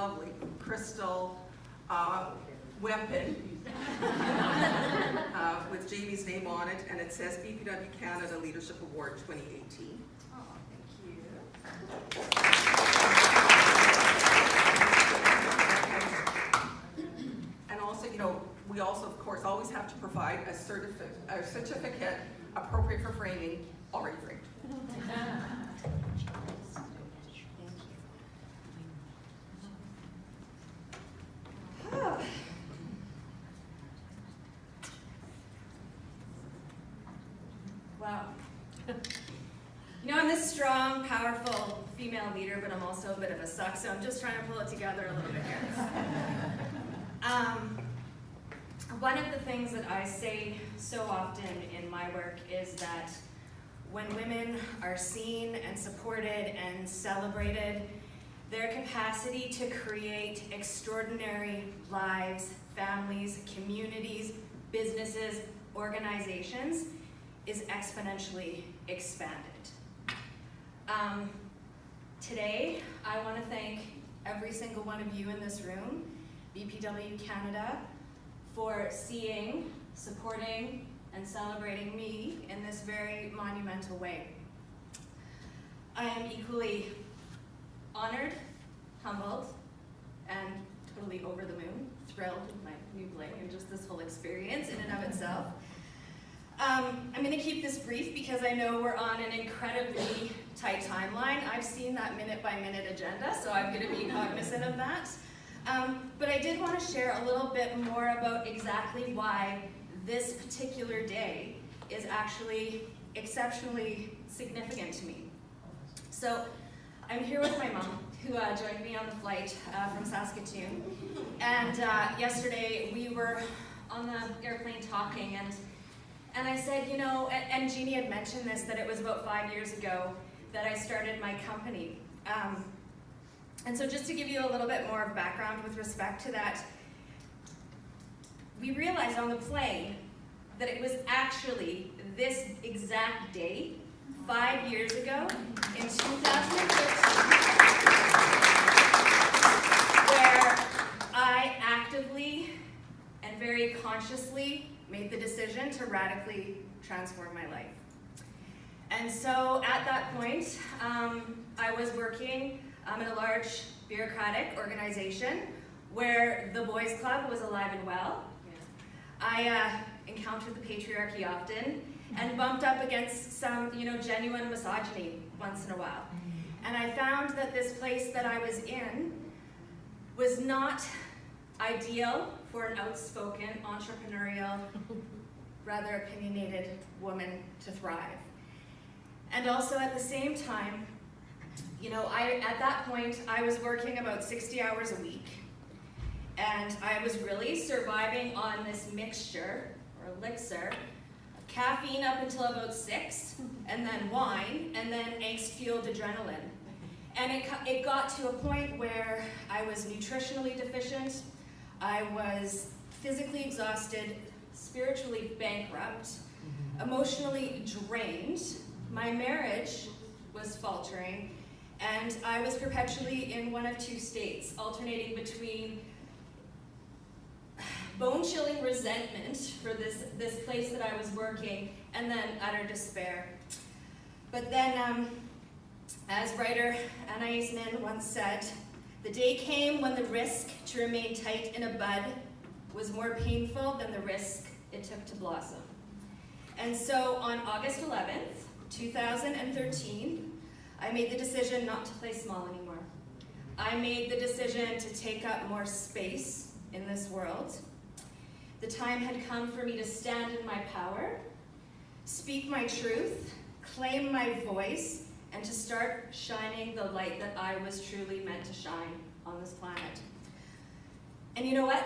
lovely crystal weapon with Jamie's name on it, and it says BPW Canada Leadership Award 2018. Oh, thank you. And also, we also, of course, always have to provide a certificate appropriate for framing, already framed. Wow. I'm this strong, powerful female leader, but I'm also a bit of a suck, so I'm just trying to pull it together a little bit here. One of the things that I say so often in my work is that when women are seen and supported and celebrated, their capacity to create extraordinary lives, families, communities, businesses, organizations is exponentially expanded. Today, I want to thank every single one of you in this room, BPW Canada, for seeing, supporting, and celebrating me in this very monumental way. I am equally honored, humbled, and totally over the moon, thrilled with my new bling and just this whole experience in and of itself. I'm going to keep this brief because I know we're on an incredibly tight timeline. I've seen that minute-by-minute agenda, so I'm going to be cognizant of that. But I did want to share a little bit more about exactly why this particular day is actually exceptionally significant to me. So I'm here with my mom, who joined me on the flight from Saskatoon. And yesterday we were on the airplane talking, and I said, and Jeannie had mentioned this, that it was about 5 years ago that I started my company. And so just to give you a little bit more background with respect to that, we realized on the plane that it was actually this exact day, 5 years ago, in 2013, where I actively and very consciously made the decision to radically transform my life. And so at that point, I was working in a large bureaucratic organization where the boys club was alive and well. I encountered the patriarchy often and bumped up against some, genuine misogyny once in a while. And I found that this place that I was in was not ideal for an outspoken, entrepreneurial, rather opinionated woman to thrive. And also at the same time, at that point, I was working about 60 hours a week. And I was really surviving on this mixture, or elixir, of caffeine up until about 6, and then wine, and then angst-fueled adrenaline. And it got to a point where I was nutritionally deficient, I was physically exhausted, spiritually bankrupt, emotionally drained, my marriage was faltering, and I was perpetually in one of two states, alternating between bone-chilling resentment for this place that I was working, and then utter despair. But then, as writer Anais Nin once said, the day came when the risk to remain tight in a bud was more painful than the risk it took to blossom. And so on August 11th, 2013, I made the decision not to play small anymore. I made the decision to take up more space in this world. The time had come for me to stand in my power, speak my truth, claim my voice, and to start shining the light that I was truly meant to shine on this planet. And you know what?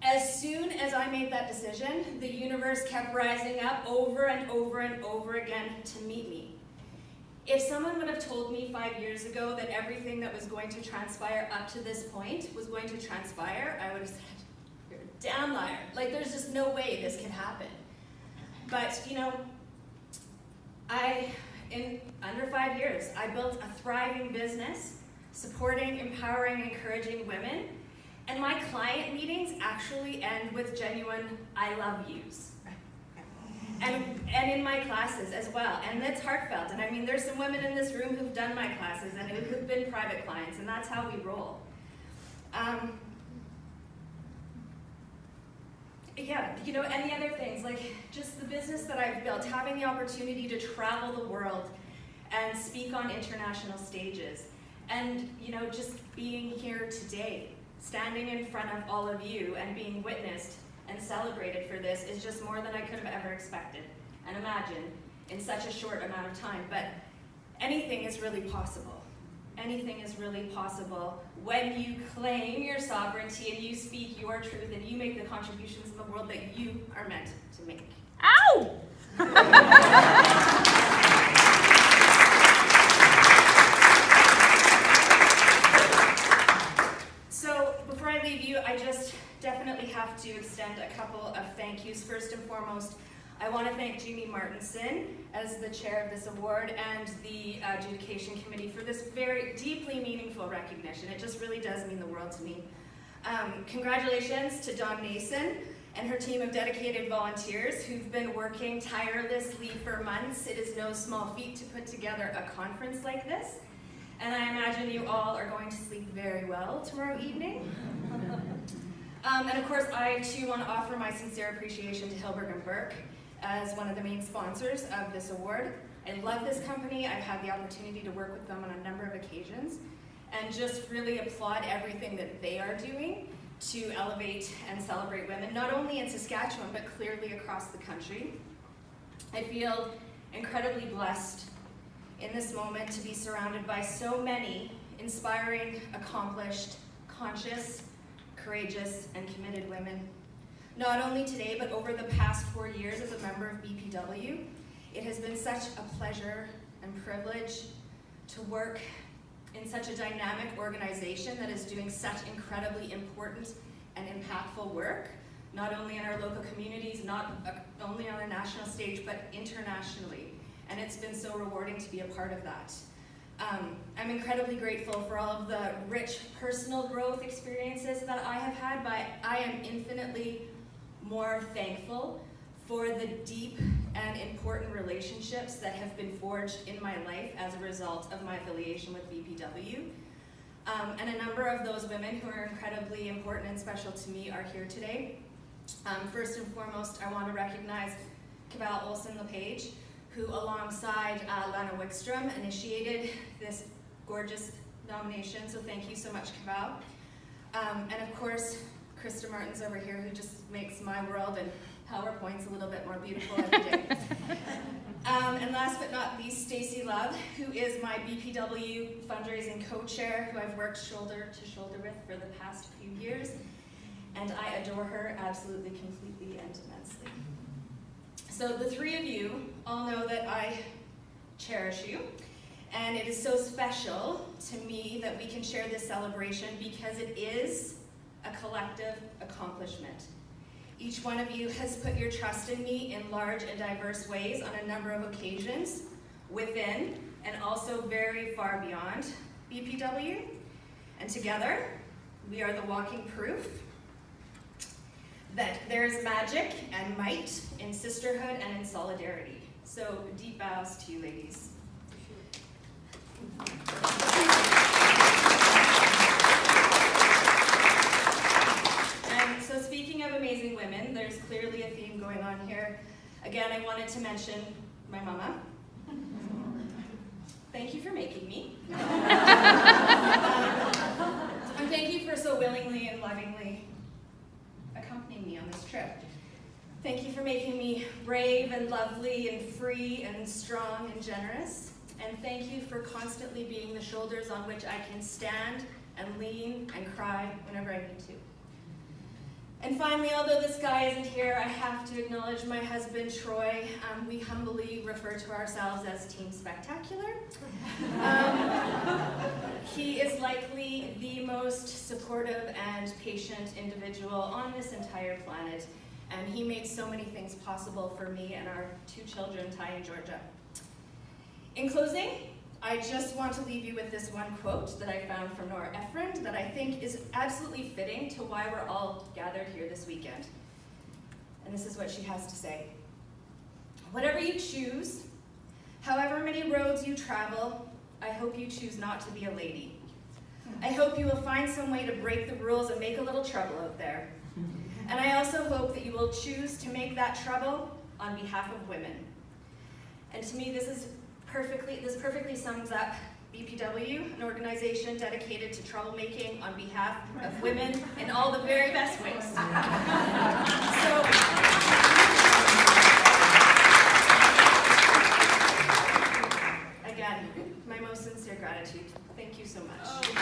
As soon as I made that decision, the universe kept rising up over and over and over again to meet me. If someone would have told me 5 years ago that everything that was going to transpire up to this point was going to transpire, I would have said, you're a damn liar. Like, there's just no way this could happen. But, in under 5 years, I built a thriving business, supporting, empowering, encouraging women. And my client meetings actually end with genuine I love yous. And in my classes as well, and it's heartfelt. And I mean, there's some women in this room who've done my classes and who've been private clients, and that's how we roll. Yeah, you know, and the other things, like just the business that I've built, having the opportunity to travel the world and speak on international stages, and, you know, just being here today, standing in front of all of you and being witnessed and celebrated for this is just more than I could have ever expected and imagined in such a short amount of time. But anything is really possible. Anything is really possible when you claim your sovereignty and you speak your truth and you make the contributions in the world that you are meant to make. Ow! So before I leave you, I just definitely have to extend a couple of thank yous. First and foremost, I want to thank Jami Martinson as the chair of this award and the adjudication committee for this very deeply meaningful recognition. It just really does mean the world to me. Congratulations to Dawn Nason and her team of dedicated volunteers who've been working tirelessly for months. It is no small feat to put together a conference like this. And I imagine you all are going to sleep very well tomorrow evening. And of course, I too want to offer my sincere appreciation to Hilberg and Burke as one of the main sponsors of this award. I love this company. I've had the opportunity to work with them on a number of occasions and just really applaud everything that they are doing to elevate and celebrate women, not only in Saskatchewan, but clearly across the country. I feel incredibly blessed in this moment to be surrounded by so many inspiring, accomplished, conscious, courageous, and committed women. Not only today, but over the past 4 years as a member of BPW, it has been such a pleasure and privilege to work in such a dynamic organization that is doing such incredibly important and impactful work, not only in our local communities, not only on a national stage, but internationally. And it's been so rewarding to be a part of that. I'm incredibly grateful for all of the rich personal growth experiences that I have had, but I am infinitely more thankful for the deep and important relationships that have been forged in my life as a result of my affiliation with BPW. And a number of those women who are incredibly important and special to me are here today. First and foremost, I want to recognize Caval Olsen-LePage, who alongside Lana Wickstrom initiated this gorgeous nomination, so thank you so much, Caval. And of course, Krista Martin's over here, who just makes my world and PowerPoints a little bit more beautiful every day. And last but not least, Stacey Love, who is my BPW fundraising co-chair, who I've worked shoulder to shoulder with for the past few years, and I adore her absolutely, completely, and immensely. So the three of you all know that I cherish you, and it is so special to me that we can share this celebration because it is a collective accomplishment. Each one of you has put your trust in me in large and diverse ways on a number of occasions within and also very far beyond BPW. And together, we are the walking proof that there's magic and might in sisterhood and in solidarity. So deep bows to you, ladies. And so speaking of amazing women, there's clearly a theme going on here. Again, I wanted to mention my mama. Thank you for making me. And thank you for so willingly and lovingly accompanying me on this trip. Thank you for making me brave and lovely and free and strong and generous. And thank you for constantly being the shoulders on which I can stand and lean and cry whenever I need to. And finally, although this guy isn't here, I have to acknowledge my husband, Troy. We humbly refer to ourselves as Team Spectacular. He is likely the most supportive and patient individual on this entire planet, and he makes so many things possible for me and our two children, Ty and Georgia. In closing, I just want to leave you with this one quote that I found from Nora Ephron that I think is absolutely fitting to why we're all gathered here this weekend. And this is what she has to say. Whatever you choose, however many roads you travel, I hope you choose not to be a lady. I hope you will find some way to break the rules and make a little trouble out there. And I also hope that you will choose to make that trouble on behalf of women. And to me, this perfectly sums up BPW, an organization dedicated to troublemaking on behalf of women in all the very best ways. So, again, my most sincere gratitude. Thank you so much.